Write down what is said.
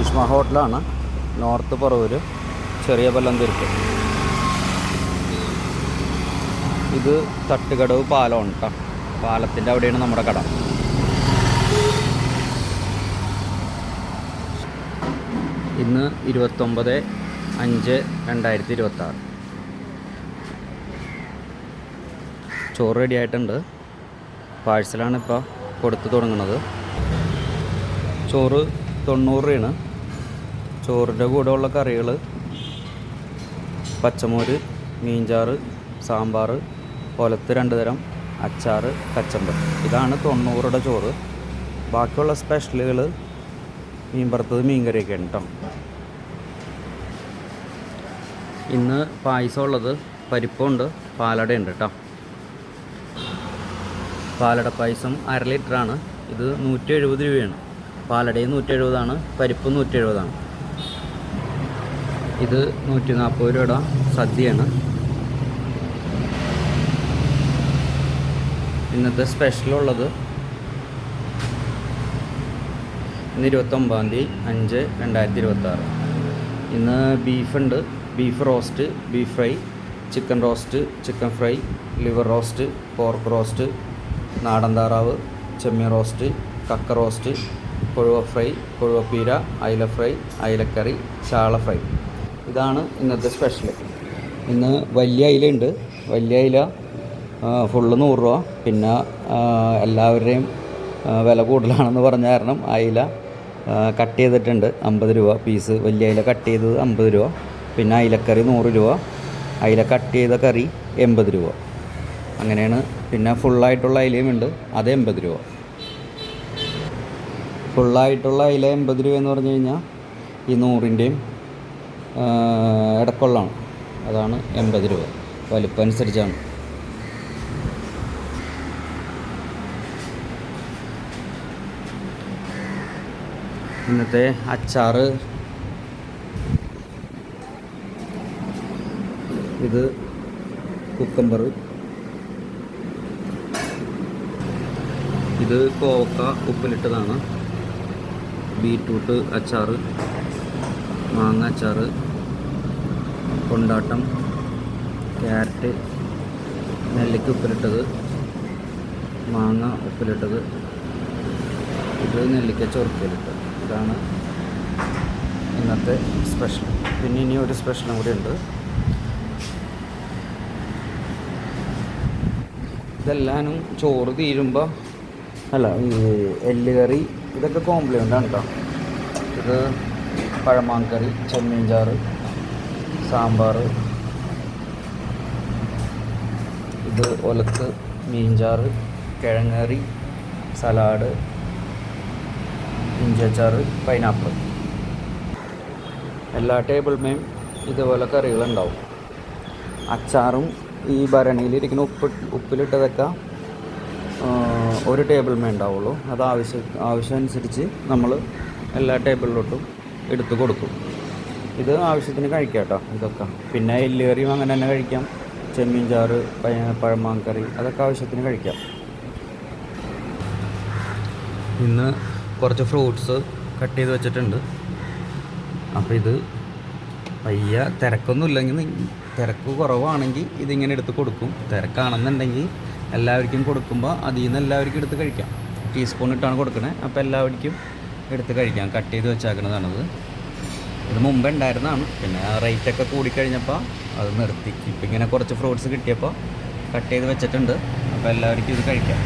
ഗ്രീഷ്മ ഹോട്ടലാണ്, നോർത്ത് പറവൂർ, ചെറിയ പല്ലന്തുരുത്ത്. ഇത് തട്ടുകടവ് പാലമാണ് കേട്ടോ. പാലത്തിൻ്റെ അവിടെയാണ് നമ്മുടെ കട. ഇന്ന് 29/5/2026. ചോറ് റെഡി ആയിട്ടുണ്ട്. പാഴ്സലാണ് ഇപ്പോൾ കൊടുത്തു തുടങ്ങുന്നത്. ചോറ് 90 രൂപയാണ്. ചോറിൻ്റെ കൂടെ ഉള്ള കറികൾ പച്ചമോര്, മീൻചാറ്, സാമ്പാർ, ഒലത്ത് 2 തരം, അച്ചാർ, കച്ചമ്പർ. ഇതാണ് 90 രൂപയുടെ ചോറ്. ബാക്കിയുള്ള സ്പെഷ്യലുകൾ മീൻ വറുത്തത്, മീൻകറിയൊക്കെയാണ് കേട്ടോ. ഇന്ന് പായസം ഉള്ളത് പരിപ്പുണ്ട്, പാലടയുണ്ട് കേട്ടോ. പാലട പായസം 1/2 ലിറ്ററാണ്. ഇത് 170 രൂപയാണ്. പാലടയും 170 പരിപ്പ് 170. ഇത് 140 രൂപയുടെ സദ്യയാണ്. ഇന്നത്തെ സ്പെഷ്യലുള്ളത് ഇന്ന് 29/5/2026. ഇന്ന് ബീഫുണ്ട്. Beef roast, beef fry, chicken roast, chicken fry, liver roast, pork roast, നാടൻ താറാവ്, ചെമ്മീൻ റോസ്റ്റ്, കക്ക റോസ്റ്റ്, കൊഴുവ ഫ്രൈ, കൊഴുവപ്പീര, അയില ഫ്രൈ, അയിലക്കറി, ചാള ഫ്രൈ. ഇതാണ് ഇന്നത്തെ സ്പെഷ്യൽ. ഇന്ന് വലിയ അയിലുണ്ട്. വലിയ അയില ഫുള്ള് 100 രൂപ. പിന്നെ എല്ലാവരുടെയും വില കൂടുതലാണെന്ന് പറഞ്ഞ കാരണം അയില കട്ട് ചെയ്തിട്ടുണ്ട് 50 രൂപ പീസ്. വലിയ അയില കട്ട് ചെയ്തത് 50 രൂപ. പിന്നെ അയിലക്കറി 100 രൂപ. അയില കട്ട് ചെയ്ത കറി 80 രൂപ. അങ്ങനെയാണ്. പിന്നെ ഫുള്ളായിട്ടുള്ള അയിലയും ഉണ്ട്, അത് 80 രൂപ. ഫുള്ളായിട്ടുള്ള അയില 80 രൂപ എന്ന് പറഞ്ഞു കഴിഞ്ഞാൽ ഈ 100ൻ്റെയും ഇടക്കൊള്ളാണ്. അതാണ് 80 രൂപ. വലിപ്പം അനുസരിച്ചാണ്. ഇന്നത്തെ അച്ചാറ് ഇത് കുക്കമ്പർ, ഇത് കോവക്ക ഉപ്പിലിട്ടതാണ്. ബീറ്റ്റൂട്ട് അച്ചാറ്, മാങ്ങ അച്ചാറ്, കൊണ്ടാട്ടം, ക്യാരറ്റ്, നെല്ലിക്ക ഉപ്പിലിട്ടത്, മാങ്ങ ഉപ്പിലിട്ടത്, ഇത് നെല്ലിക്ക ചൊറുക്കലിട്ടത്. ഇതാണ് ഇന്നത്തെ സ്പെഷ്യൽ. പിന്നെ ഇനി ഒരു സ്പെഷ്യലും കൂടി ഉണ്ട്. ഇതെല്ലാനും ചോറ് തീരുമ്പോൾ അല്ല, ഈ എല്ലുകറി ഇതൊക്കെ കോംപ്ലിമെൻ്റാണ് കേട്ടോ. ഇത് പഴമാങ്കറി, ചെമ്മീൻ ചാറ്, സാമ്പാർ, ഇത് ഒലത്ത്, മീൻചാറ്, കിഴങ്ങറി, സലാഡ്, ഇഞ്ചിയച്ചാറ്, പൈനാപ്പിൾ. എല്ലാ ടേബിൾമേയും ഇതുപോലെ കറികളുണ്ടാവും. അച്ചാറും ഈ ഭരണിയിലിരിക്കുന്ന ഉപ്പിലിട്ടതൊക്കെ ഒരു ടേബിൾമേ ഉണ്ടാവുള്ളൂ. അത് ആവശ്യമനുസരിച്ച് നമ്മൾ എല്ലാ ടേബിളിലോട്ടും എടുത്ത് കൊടുക്കും. ഇത് ആവശ്യത്തിന് കഴിക്കാം കേട്ടോ ഇതൊക്കെ. പിന്നെ എല്ലുകറിയും അങ്ങനെ തന്നെ കഴിക്കാം. ചെമ്മീൻ ചാറ്, പഴമാങ്കറി, അതൊക്കെ ആവശ്യത്തിന് കഴിക്കാം. ഇന്ന് കുറച്ച് ഫ്രൂട്ട്സ് കട്ട് ചെയ്ത് വെച്ചിട്ടുണ്ട്. അപ്പോൾ ഇത് പയ്യ തിരക്ക് കുറവാണെങ്കിൽ ഇതിങ്ങനെ എടുത്ത് കൊടുക്കും. തിരക്കാണെന്നുണ്ടെങ്കിൽ എല്ലാവർക്കും കൊടുക്കുമ്പോൾ അതിൽ നിന്ന് എല്ലാവർക്കും എടുത്ത് കഴിക്കാം. ടീസ്പൂൺ ഇട്ടാണ് കൊടുക്കണേ. അപ്പോൾ എല്ലാവർക്കും എടുത്ത് കഴിക്കാം. കട്ട് ചെയ്ത് വെച്ചേക്കണതാണത്. ഇത് മുമ്പ് ഉണ്ടായിരുന്നതാണ്. പിന്നെ റേറ്റൊക്കെ കൂടിക്കഴിഞ്ഞപ്പോൾ അത് നിർത്തി. ഇപ്പം ഇങ്ങനെ കുറച്ച് ഫ്രൂട്ട്സ് കിട്ടിയപ്പോൾ കട്ട് ചെയ്ത് വെച്ചിട്ടുണ്ട്. അപ്പോൾ എല്ലാവർക്കും ഇത് കഴിക്കാം.